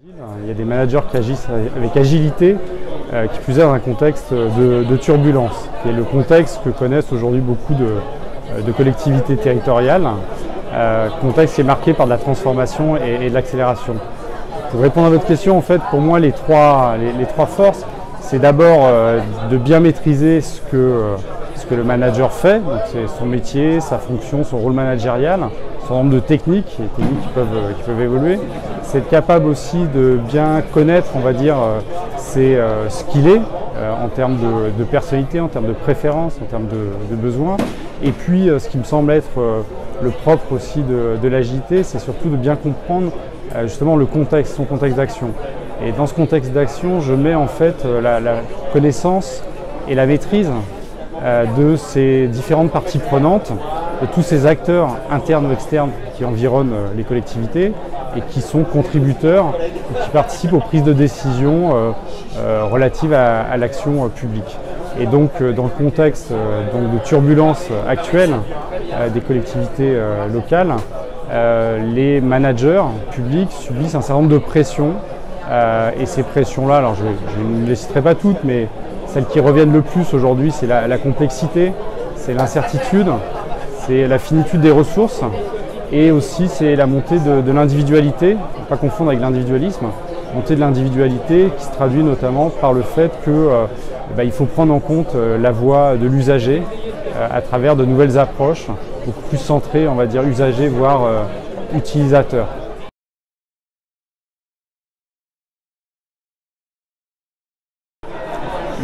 Il y a des managers qui agissent avec agilité, qui plus est dans un contexte de turbulence, qui est le contexte que connaissent aujourd'hui beaucoup de collectivités territoriales, contexte qui est marqué par de la transformation et de l'accélération. Pour répondre à votre question, en fait, pour moi, les trois forces, c'est d'abord de bien maîtriser ce que le manager fait, donc c'est son métier, sa fonction, son rôle managérial, son nombre de techniques qui peuvent évoluer. C'est être capable aussi de bien connaître, on va dire, ce qu'il est en termes de personnalité, en termes de préférence, en termes de besoins. Et puis, ce qui me semble être le propre aussi de l'agilité, c'est surtout de bien comprendre justement le contexte, son contexte d'action. Et dans ce contexte d'action, je mets en fait la connaissance et la maîtrise de ces différentes parties prenantes, de tous ces acteurs internes ou externes qui environnent les collectivités et qui sont contributeurs et qui participent aux prises de décision relatives à l'action publique. Et donc dans le contexte de turbulence actuelle des collectivités locales, les managers publics subissent un certain nombre de pressions et ces pressions-là, alors je ne les citerai pas toutes, mais celles qui reviennent le plus aujourd'hui, c'est la complexité, c'est l'incertitude, c'est la finitude des ressources et aussi c'est la montée de l'individualité, ne pas confondre avec l'individualisme, montée de l'individualité qui se traduit notamment par le fait qu'il faut prendre en compte la voix de l'usager à travers de nouvelles approches, beaucoup plus centrées, on va dire, usager, voire utilisateur.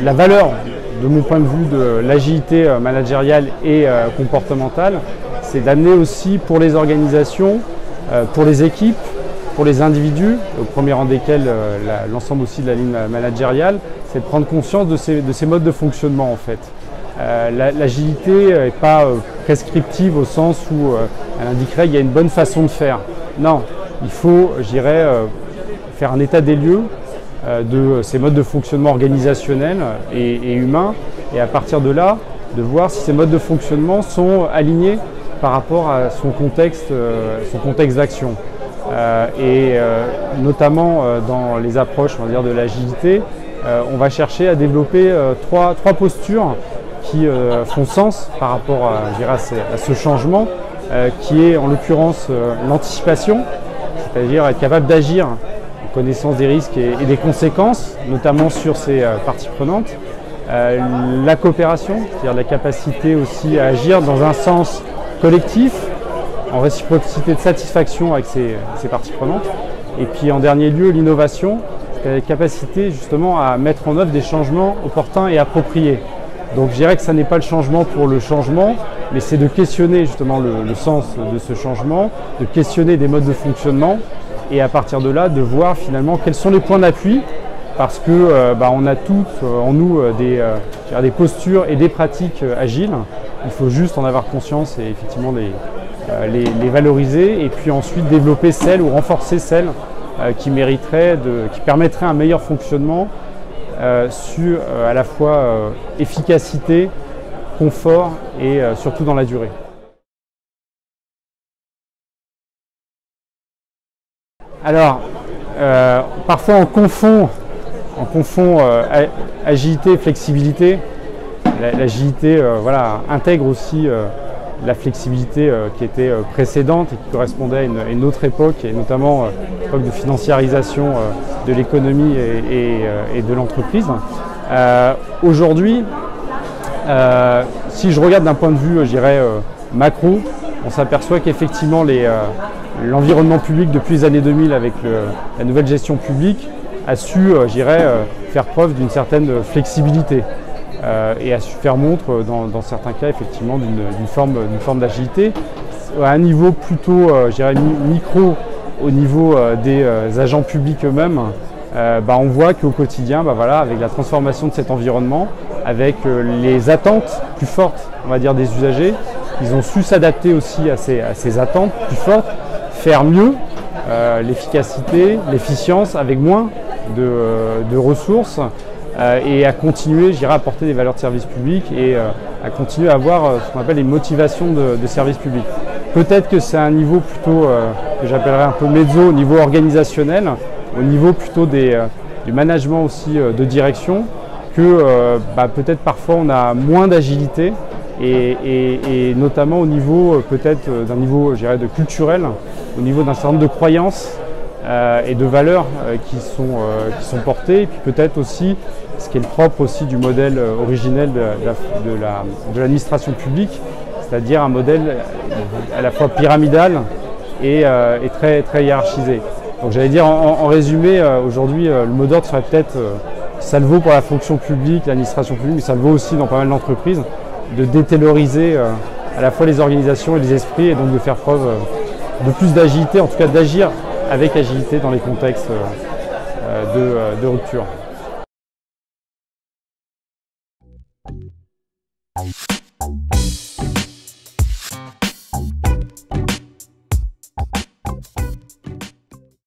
La valeur, de mon point de vue, de l'agilité managériale et comportementale, c'est d'amener aussi pour les organisations, pour les équipes, pour les individus, au premier rang desquels l'ensemble aussi de la ligne managériale, c'est de prendre conscience de ces modes de fonctionnement en fait. L'agilité n'est pas prescriptive au sens où elle indiquerait qu'il y a une bonne façon de faire. Non, il faut, je dirais, faire un état des lieux de ces modes de fonctionnement organisationnels et humains, et à partir de là, de voir si ces modes de fonctionnement sont alignés par rapport à son contexte d'action. Notamment dans les approches, on va dire, de l'agilité, on va chercher à développer trois postures qui font sens par rapport à ce changement, qui est en l'occurrence l'anticipation, c'est-à-dire être capable d'agir connaissance des risques et des conséquences, notamment sur ces parties prenantes. La coopération, c'est-à-dire la capacité aussi à agir dans un sens collectif, en réciprocité de satisfaction avec ces parties prenantes. Et puis en dernier lieu, l'innovation, la capacité justement à mettre en œuvre des changements opportuns et appropriés. Donc je dirais que ça n'est pas le changement pour le changement, mais c'est de questionner justement le sens de ce changement, de questionner des modes de fonctionnement, et à partir de là, de voir finalement quels sont les points d'appui, parce que on a toutes en nous des postures et des pratiques agiles. Il faut juste en avoir conscience et effectivement les valoriser, et puis ensuite développer celles ou renforcer celles qui permettraient un meilleur fonctionnement sur à la fois efficacité, confort et surtout dans la durée. Alors, parfois on confond agilité et flexibilité. L'agilité intègre aussi la flexibilité qui était précédente et qui correspondait à une autre époque, et notamment l'époque de financiarisation de l'économie et de l'entreprise. Aujourd'hui, si je regarde d'un point de vue, je dirais, macro, on s'aperçoit qu'effectivement l'environnement public depuis les années 2000 avec la nouvelle gestion publique a su, faire preuve d'une certaine flexibilité et a su faire montre dans certains cas effectivement d'une forme d'agilité à un niveau plutôt, micro, au niveau des agents publics eux-mêmes. On voit qu'au quotidien, avec la transformation de cet environnement, avec les attentes plus fortes, on va dire, des usagers, ils ont su s'adapter aussi à ces attentes plus fortes, faire mieux, l'efficacité, l'efficience avec moins de ressources et à continuer, à apporter des valeurs de service public et à continuer à avoir ce qu'on appelle les motivations de service public. Peut-être que c'est un niveau plutôt que j'appellerais un peu mezzo au niveau organisationnel, au niveau plutôt du management aussi de direction, que peut-être parfois on a moins d'agilité et notamment au niveau peut-être d'un niveau, je dirais, de culturel, au niveau d'un certain nombre de croyances et de valeurs qui sont portées, et puis peut-être aussi ce qui est le propre aussi du modèle originel de l'administration publique, c'est-à-dire un modèle à la fois pyramidal et très, très hiérarchisé. Donc j'allais dire en résumé, aujourd'hui le mot d'ordre serait peut-être, ça le vaut pour la fonction publique, l'administration publique, mais ça le vaut aussi dans pas mal d'entreprises, de détailoriser à la fois les organisations et les esprits, et donc de faire preuve de plus d'agilité, en tout cas d'agir avec agilité dans les contextes de rupture.